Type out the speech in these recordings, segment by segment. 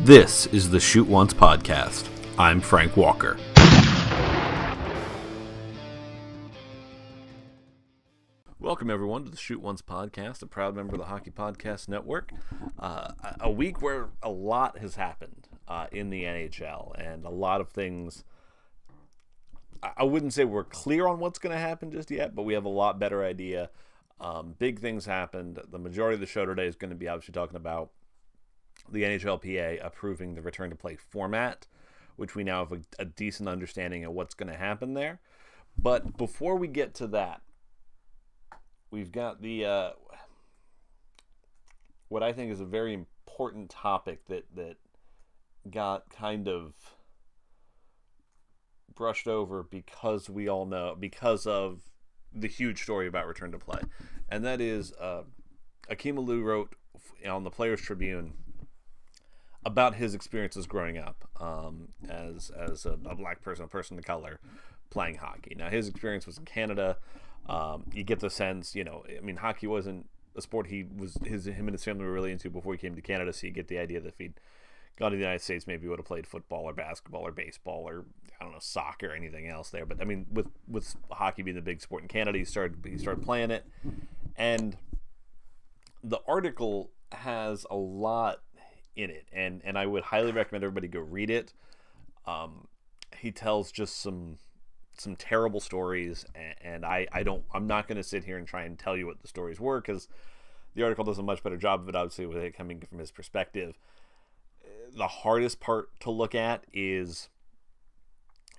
This is the Shoot Once podcast. I'm Frank Walker. Welcome, everyone, to the Shoot Once podcast, a proud member of the Hockey Podcast Network. A week where a lot has happened in the NHL, and a lot of things. I wouldn't say we're clear on what's going to happen just yet, but we have a lot better idea. Big things happened. The majority of the show today is going to be obviously talking about the NHLPA approving the return to play format, which we now have a decent understanding of what's going to happen there. But before we get to that, we've got the what I think is a very important topic that got kind of brushed over because we all know, because of the huge story about return to play. And that is Hakeem Alou wrote on the Players Tribune about his experiences growing up as a black person, a person of color, playing hockey. Now, his experience was in Canada. You get the sense, hockey wasn't a sport him and his family were really into before he came to Canada, so you get the idea that if he'd gone to the United States, maybe he would have played football or basketball or baseball or, soccer or anything else there. But, with hockey being the big sport in Canada, he started playing it. And the article has a lot in it, and I would highly recommend everybody go read it. He tells just some terrible stories, and I'm not going to sit here and try and tell you what the stories were, because the article does a much better job of it, obviously, with it coming from his perspective. The hardest part to look at is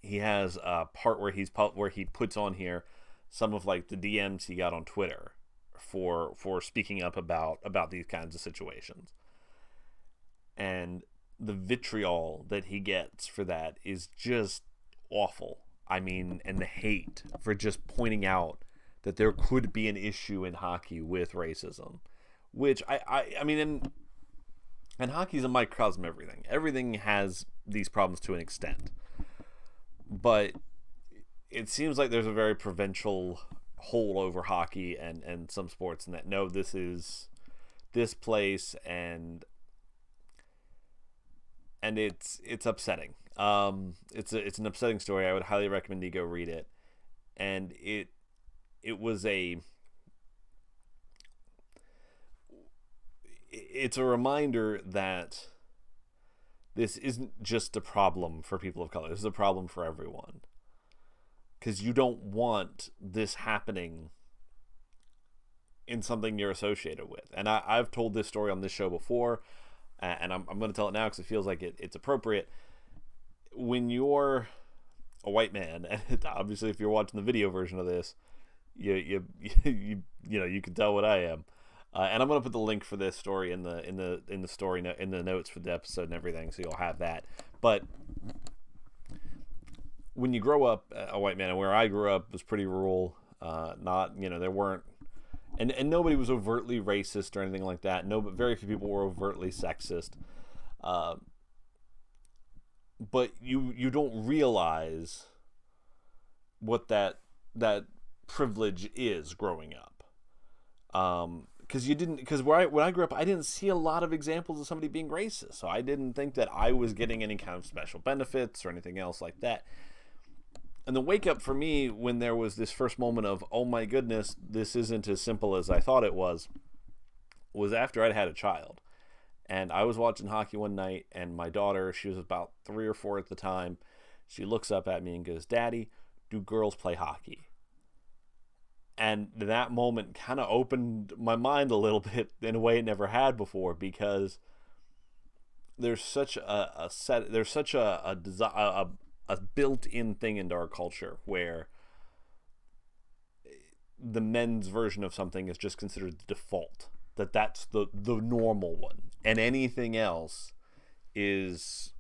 he has a part where he puts on here some of like the DMs he got on Twitter for speaking up about these kinds of situations. And the vitriol that he gets for that is just awful. And the hate for just pointing out that there could be an issue in hockey with racism, which and hockey's a microcosm of everything. Everything has these problems to an extent. But it seems like there's a very provincial hold over hockey and some sports, and that, no, this is this place, and it's upsetting. It's an upsetting story. I would highly recommend you go read it. And it's a reminder that this isn't just a problem for people of color. This is a problem for everyone. Because you don't want this happening in something you're associated with. And I've told this story on this show before, and I'm going to tell it now because it feels like it's appropriate. When you're a white man, and obviously if you're watching the video version of this, you can tell what I am. And I'm going to put the link for this story in the story in the notes for the episode and everything, so you'll have that. But when you grow up a white man, and where I grew up was pretty rural, there weren't, and nobody was overtly racist or anything like that. No, but very few people were overtly sexist. But you don't realize what that privilege is growing up. Because when I grew up, I didn't see a lot of examples of somebody being racist. So I didn't think that I was getting any kind of special benefits or anything else like that. And the wake up for me when there was this first moment of, oh my goodness, this isn't as simple as I thought it was after I'd had a child. And I was watching hockey one night, and my daughter, she was about 3 or 4 at the time, she looks up at me and goes, "Daddy, do girls play hockey?" And that moment kind of opened my mind a little bit in a way it never had before, because there's such a built-in thing into our culture where the men's version of something is just considered the default, that's the normal one, and anything else is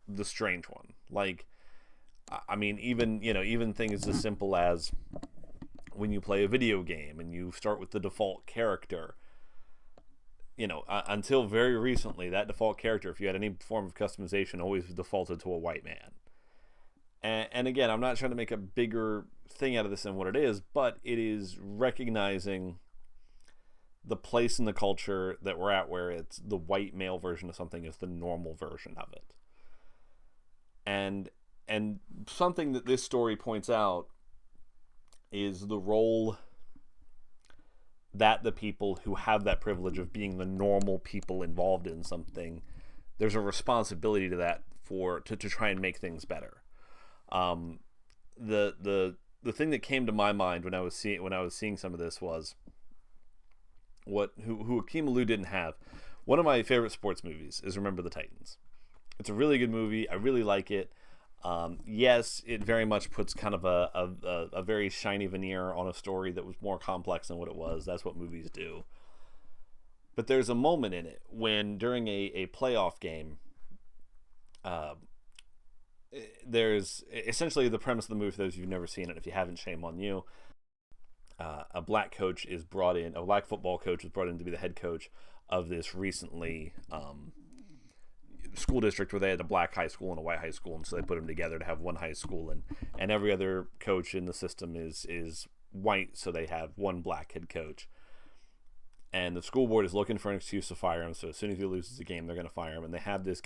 the strange one. Like, even things as simple as when you play a video game and you start with the default character, until very recently, that default character, if you had any form of customization, always defaulted to a white man. And again, I'm not trying to make a bigger thing out of this than what it is, but it is recognizing the place in the culture that we're at where it's the white male version of something is the normal version of it. And something that this story points out is the role that the people who have that privilege of being the normal people involved in something, there's a responsibility to that to try and make things better. The thing that came to my mind when I was seeing some of this was who Hakeem Alou didn't have. One of my favorite sports movies is Remember the Titans. It's a really good movie. I really like it. Yes, it very much puts kind of a very shiny veneer on a story that was more complex than what it was. That's what movies do. But there's a moment in it when, during a playoff game, there's essentially the premise of the movie, for those of you who've never seen it. If you haven't, shame on you. A black football coach is brought in to be the head coach of this recently school district where they had a black high school and a white high school, and so they put them together to have one high school, and every other coach in the system is white, so they have one black head coach. And the school board is looking for an excuse to fire him, so as soon as he loses the game, they're going to fire him. And they have this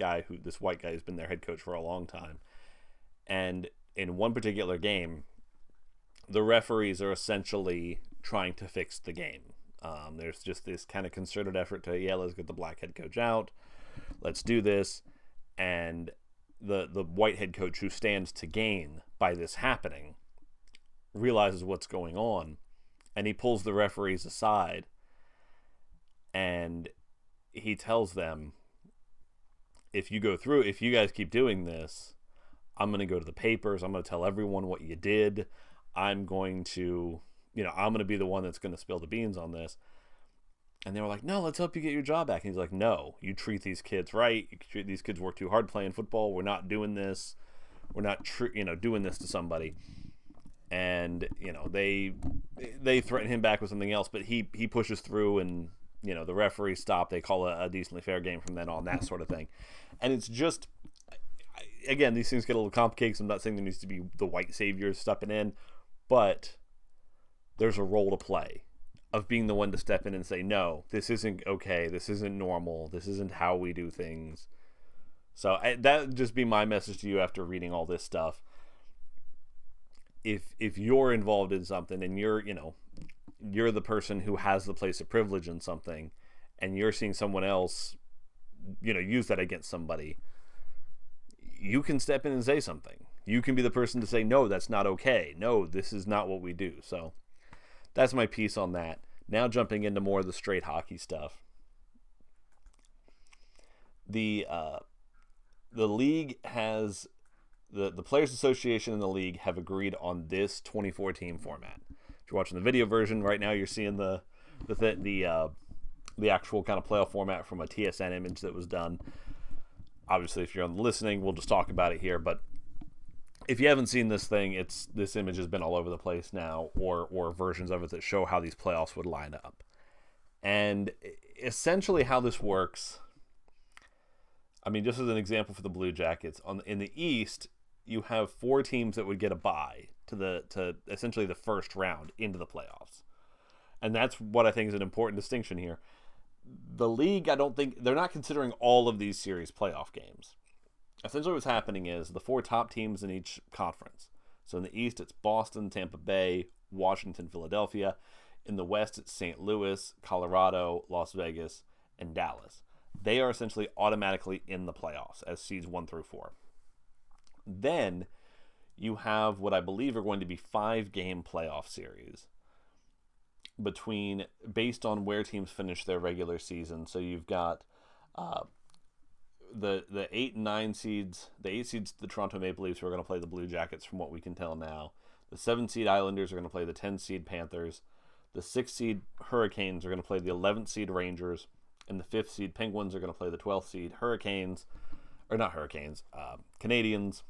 white guy who's been their head coach for a long time. And in one particular game, the referees are essentially trying to fix the game. There's just this kind of concerted effort to, let's get the black head coach out. Let's do this. And the white head coach, who stands to gain by this happening, realizes what's going on. And he pulls the referees aside. And he tells them, if you guys keep doing this, I'm going to go to the papers. I'm going to tell everyone what you did. I'm going to be the one that's going to spill the beans on this. And they were like, no, let's help you get your job back. And he's like, no, you treat these kids right. These kids work too hard playing football. We're not doing this. We're not, doing this to somebody. And, they threaten him back with something else, but he pushes through, and, the referees stop. They call a decently fair game from then on, that sort of thing. And it's just, again, these things get a little complicated. I'm not saying there needs to be the white saviors stepping in, but there's a role to play of being the one to step in and say, no, this isn't okay. This isn't normal. This isn't how we do things. So that would just be my message to you after reading all this stuff. If you're involved in something and you're the person who has the place of privilege in something, and you're seeing someone else, use that against somebody, you can step in and say something. You can be the person to say, no, that's not okay. No, this is not what we do. So that's my piece on that. Now jumping into more of the straight hockey stuff. The league has, the Players Association and the league have agreed on this 24-team format. If you're watching the video version right now, you're seeing the actual kind of playoff format from a TSN image that was done. Obviously, if you're on listening, we'll just talk about it here. But if you haven't seen this thing, this image has been all over the place now, or versions of it that show how these playoffs would line up. And essentially how this works, just as an example for the Blue Jackets, in the East, you have 4 teams that would get a bye to essentially the first round into the playoffs. And that's what I think is an important distinction here. The league, I don't think, they're not considering all of these series playoff games. Essentially what's happening is the 4 top teams in each conference. So in the East, it's Boston, Tampa Bay, Washington, Philadelphia. In the West, it's St. Louis, Colorado, Las Vegas, and Dallas. They are essentially automatically in the playoffs as seeds 1 through 4. Then you have what I believe are going to be 5-game playoff series based on where teams finish their regular season. So you've got the 8 and 9 seeds, the 8 seeds, the Toronto Maple Leafs, who are going to play the Blue Jackets from what we can tell now. The 7 seed Islanders are going to play the 10 seed Panthers. The 6 seed Hurricanes are going to play the 11th seed Rangers. And the 5th seed Penguins are going to play the 12th seed Canadians.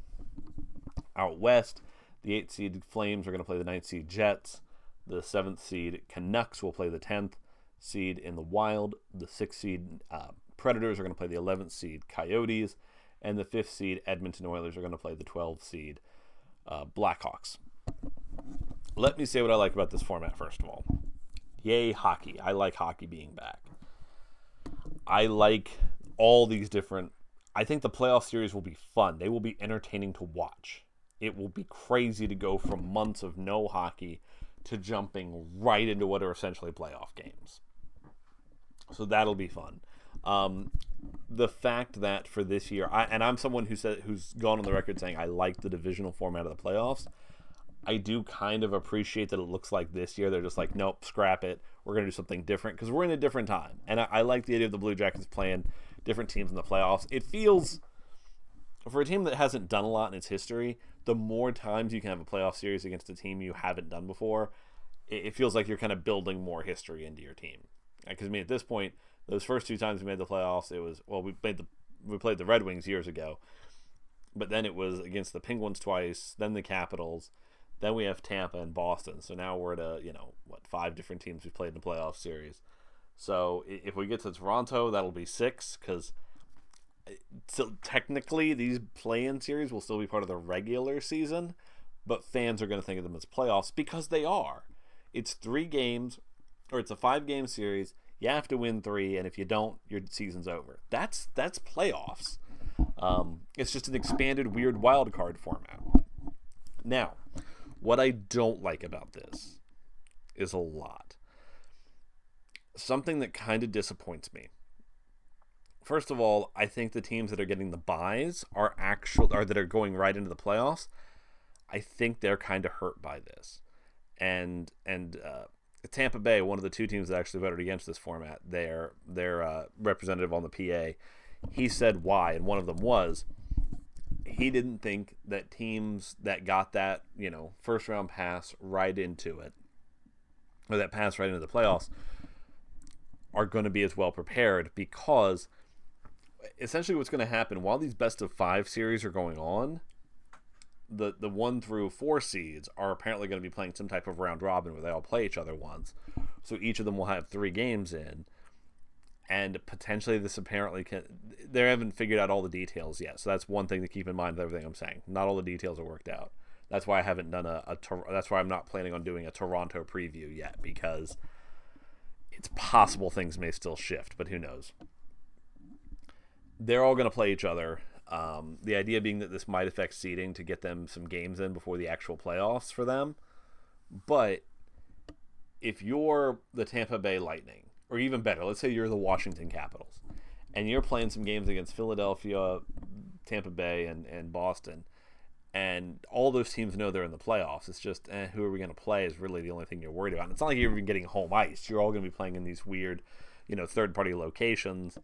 Out west, the 8th seed Flames are going to play the 9th seed Jets. The 7th seed Canucks will play the 10th seed in the Wild. The 6th seed Predators are going to play the 11th seed Coyotes. And the 5th seed Edmonton Oilers are going to play the 12th seed Blackhawks. Let me say what I like about this format, first of all. Yay, hockey. I like hockey being back. I like all these different. I think the playoff series will be fun. They will be entertaining to watch. It will be crazy to go from months of no hockey to jumping right into what are essentially playoff games. So that'll be fun. The fact that for this year, I'm someone who's gone on the record saying I like the divisional format of the playoffs. I do kind of appreciate that it looks like this year they're just like, nope, scrap it. We're going to do something different because we're in a different time. And I like the idea of the Blue Jackets playing different teams in the playoffs. It feels, for a team that hasn't done a lot in its history, the more times you can have a playoff series against a team you haven't done before, it feels like you're kind of building more history into your team. Because at this point, those first 2 times we made the playoffs, it was, well, we played the Red Wings years ago, but then it was against the Penguins twice, then the Capitals. Then we have Tampa and Boston. So now we're at 5 different teams we've played in the playoff series. So if we get to Toronto, that'll be 6 because technically these play-in series will still be part of the regular season, but fans are going to think of them as playoffs because they are. It's 3 games, or it's a 5-game series. You have to win 3, and if you don't, your season's over. That's playoffs. It's just an expanded weird wild card format. Now, what I don't like about this is a lot. Something that kind of disappoints me. First of all, I think the teams that are getting the buys or that are going right into the playoffs, I think they're kind of hurt by this. And Tampa Bay, one of the 2 teams that actually voted against this format, their representative on the PA, he said why, and one of them was he didn't think that teams that got that, first round pass right into it, or that pass right into the playoffs, are going to be as well prepared because essentially what's going to happen while these best of 5 series are going on, the 1 through 4 seeds are apparently going to be playing some type of round robin where they all play each other once. So each of them will have 3 games in. And potentially this apparently they haven't figured out all the details yet. So that's one thing to keep in mind with everything I'm saying. Not all the details are worked out. That's why I haven't done that's why I'm not planning on doing a Toronto preview yet, because it's possible things may still shift, but who knows. They're all going to play each other. The idea being that this might affect seeding to get them some games in before the actual playoffs for them. But if you're the Tampa Bay Lightning, or even better, let's say you're the Washington Capitals, and you're playing some games against Philadelphia, Tampa Bay, and Boston, and all those teams know they're in the playoffs. It's just, who are we going to play is really the only thing you're worried about. And it's not like you're even getting home ice. You're all going to be playing in these weird, third-party locations.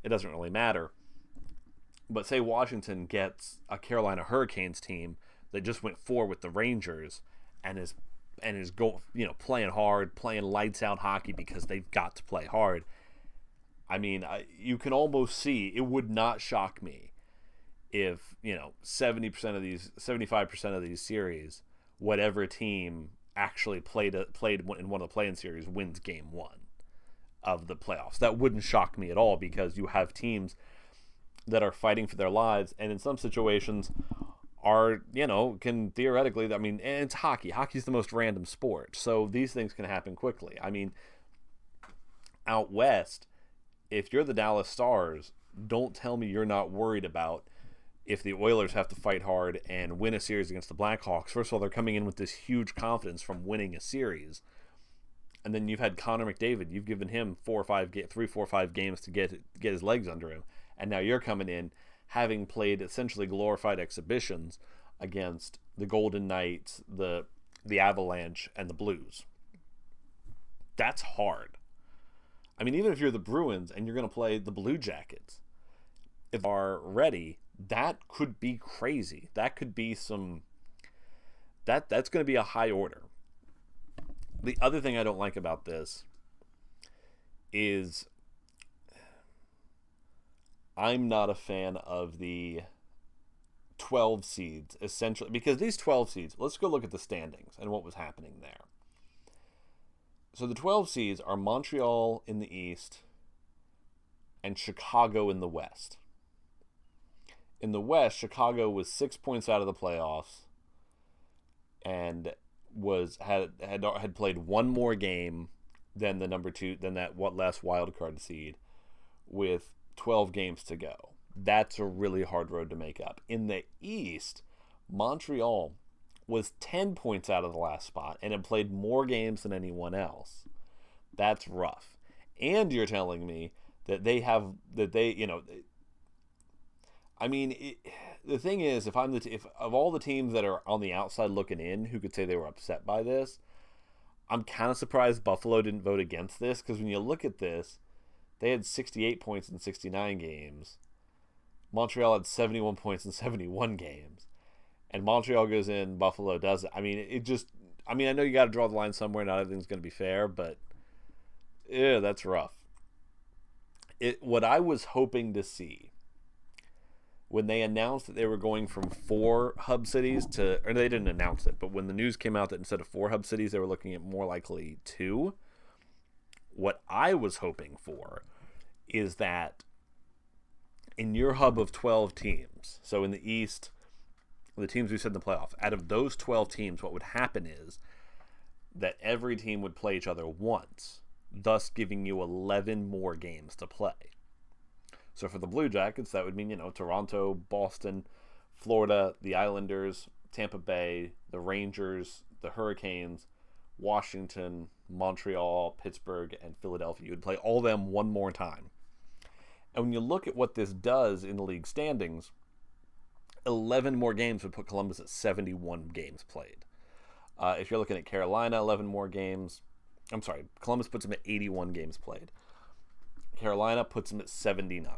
It doesn't really matter. But say Washington gets a Carolina Hurricanes team that just went 4 with the Rangers and is playing hard, playing lights out hockey because they've got to play hard. I mean, you can almost see, it would not shock me if 75% of these series, whatever team actually played in one of the play-in series wins game 1 of the playoffs. That wouldn't shock me at all, because you have teams that are fighting for their lives, and in some situations are, can theoretically, and it's hockey. Hockey's the most random sport, so these things can happen quickly. I mean, out west, if you're the Dallas Stars, don't tell me you're not worried about if the Oilers have to fight hard and win a series against the Blackhawks. First of all, they're coming in with this huge confidence from winning a series. And then you've had Connor McDavid. You've given him 3, 4, 5 games to get his legs under him. And now you're coming in having played essentially glorified exhibitions against the Golden Knights, the Avalanche, and the Blues. That's hard. I mean, even if you're the Bruins and you're going to play the Blue Jackets, if they are ready, that could be crazy. That could be that's going to be a high order. The other thing I don't like about this is I'm not a fan of the 12 seeds, essentially, because these 12 seeds, let's go look at the standings and what was happening there. So the 12 seeds are Montreal in the East and Chicago in the West. In the West, Chicago was 6 points out of the playoffs and had played one more game than the number 2, than that what last wild card seed with 12 games to go. That's a really hard road to make up. In the East, Montreal was 10 points out of the last spot and had played more games than anyone else. That's rough. And you're telling me that they have, that they, you know, I mean, the thing is, if of all the teams that are on the outside looking in who could say they were upset by this, I'm kind of surprised Buffalo didn't vote against this, because when you look at this, they had 68 points in 69 games. Montreal had 71 points in 71 games. And Montreal goes in, Buffalo does it. I mean, I know you got to draw the line somewhere, not everything's going to be fair, but yeah, that's rough. What I was hoping to see when they announced that they were going from 4 hub cities to, or they didn't announce it, but when the news came out that instead of 4 hub cities, they were looking at more likely 2, what I was hoping for is that in your hub of 12 teams, so in the East, the teams we said in the playoff, out of those 12 teams, what would happen is that every team would play each other once, thus giving you 11 more games to play. So for the Blue Jackets, that would mean, Toronto, Boston, Florida, the Islanders, Tampa Bay, the Rangers, the Hurricanes, Washington, Montreal, Pittsburgh, and Philadelphia. You would play all them one more time. And when you look at what this does in the league standings, 11 more games would put Columbus at 71 games played. If you're looking at Carolina, 11 more games. I'm sorry, Columbus puts them at 81 games played. Carolina puts them at 79.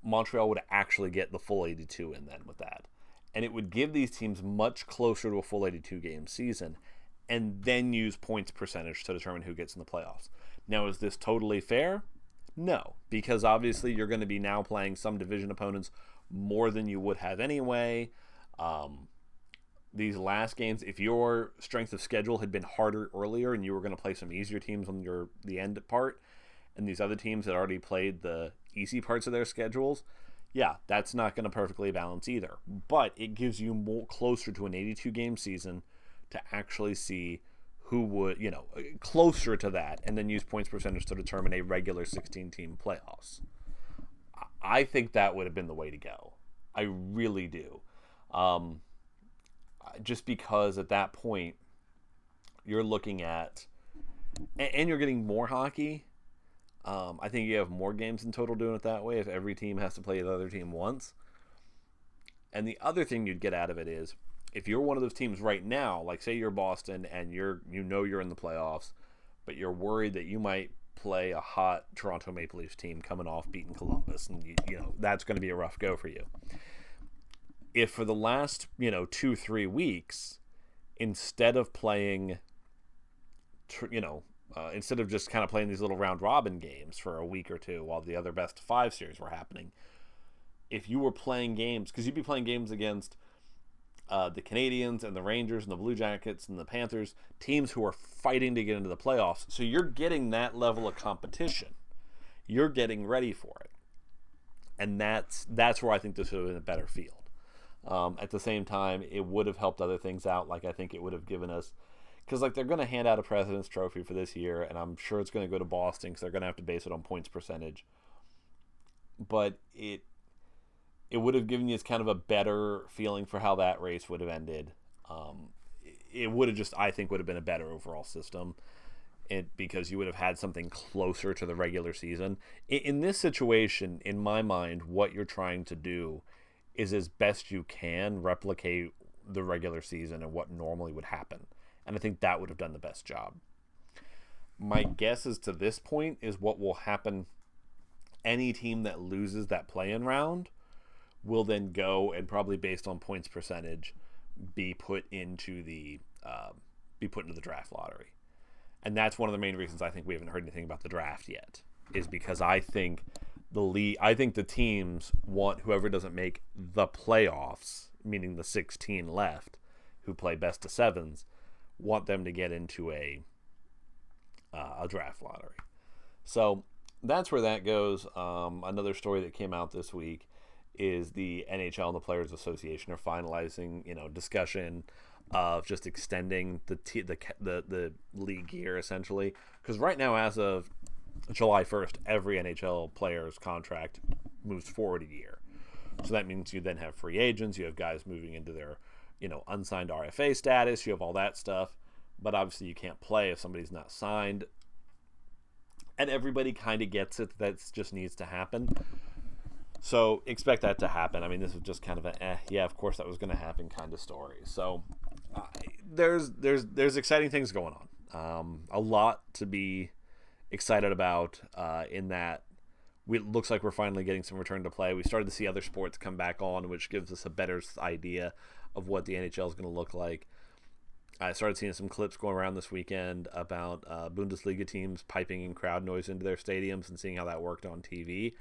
Montreal would actually get the full 82 in then with that. And it would give these teams much closer to a full 82 game season, and then use points percentage to determine who gets in the playoffs. Now, is this totally fair? No, because obviously you're going to be now playing some division opponents more than you would have anyway. These last games, if your strength of schedule had been harder earlier and you were going to play some easier teams on the end part, and these other teams had already played the easy parts of their schedules, yeah, that's not going to perfectly balance either. But it gives you more closer to an 82 game season to actually see who would, closer to that, and then use points percentage to determine a regular 16 team playoffs. I think that would have been the way to go. I really do. Just because at that point you're looking at, and you're getting more hockey. I think you have more games in total doing it that way if every team has to play the other team once. And the other thing you'd get out of it is, if you're one of those teams right now, like say you're Boston and you're in the playoffs, but you're worried that you might play a hot Toronto Maple Leafs team coming off beating Columbus, and that's going to be a rough go for you. If for the last 2-3 weeks, instead of playing, instead of just kind of playing these little round robin games for a week or two while the other best 5 series were happening, if you were playing games, because you'd be playing games against the Canadiens and the Rangers and the Blue Jackets and the Panthers, teams who are fighting to get into the playoffs, so you're getting that level of competition. You're getting ready for it, and that's where I think this would have been a better field. At the same time, it would have helped other things out. Like I think it would have given us, because they're going to hand out a President's Trophy for this year, and I'm sure it's going to go to Boston because they're going to have to base it on points percentage. But it would have given you kind of a better feeling for how that race would have ended. It would have I think would have been a better overall system, because you would have had something closer to the regular season. In this situation, in my mind, what you're trying to do is, as best you can, replicate the regular season and what normally would happen. And I think that would have done the best job. My guess is to this point is what will happen. Any team that loses that play-in round will then go and, probably based on points percentage, be put into the draft lottery. And that's one of the main reasons I think we haven't heard anything about the draft yet, is because I think the teams want whoever doesn't make the playoffs, meaning the 16 left who play best of 7s, want them to get into a draft lottery. So that's where that goes. Another story that came out this week is the NHL and the Players Association are finalizing, discussion of just extending the league year essentially. Because right now, as of July 1st, every NHL player's contract moves forward a year. So that means you then have free agents, you have guys moving into their, unsigned RFA status, you have all that stuff. But obviously you can't play if somebody's not signed. And everybody kind of gets it. That just needs to happen. So expect that to happen. I mean, this was just kind of yeah, of course that was going to happen kind of story. So there's exciting things going on. A lot to be excited about in that it looks like we're finally getting some return to play. We started to see other sports come back on, which gives us a better idea of what the NHL is going to look like. I started seeing some clips going around this weekend about Bundesliga teams piping in crowd noise into their stadiums and seeing how that worked on TV.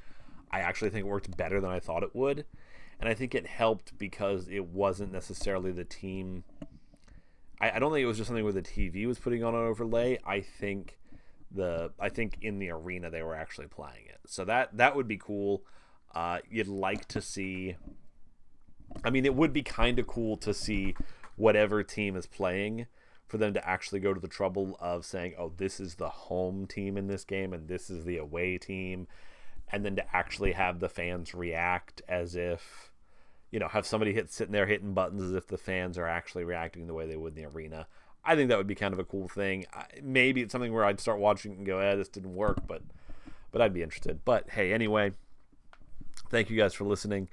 I actually think it worked better than I thought it would. And I think it helped because it wasn't necessarily the team. I don't think it was just something where the TV was putting on an overlay. I think in the arena they were actually playing it. So that would be cool. You'd like to see. I mean, it would be kind of cool to see whatever team is playing, for them to actually go to the trouble of saying, oh, this is the home team in this game and this is the away team, and then to actually have the fans react as if, have somebody sitting there hitting buttons as if the fans are actually reacting the way they would in the arena. I think that would be kind of a cool thing. Maybe it's something where I'd start watching and go, this didn't work, but I'd be interested. But hey, anyway, thank you guys for listening.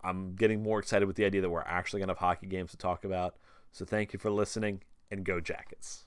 I'm getting more excited with the idea that we're actually going to have hockey games to talk about. So thank you for listening, and go Jackets.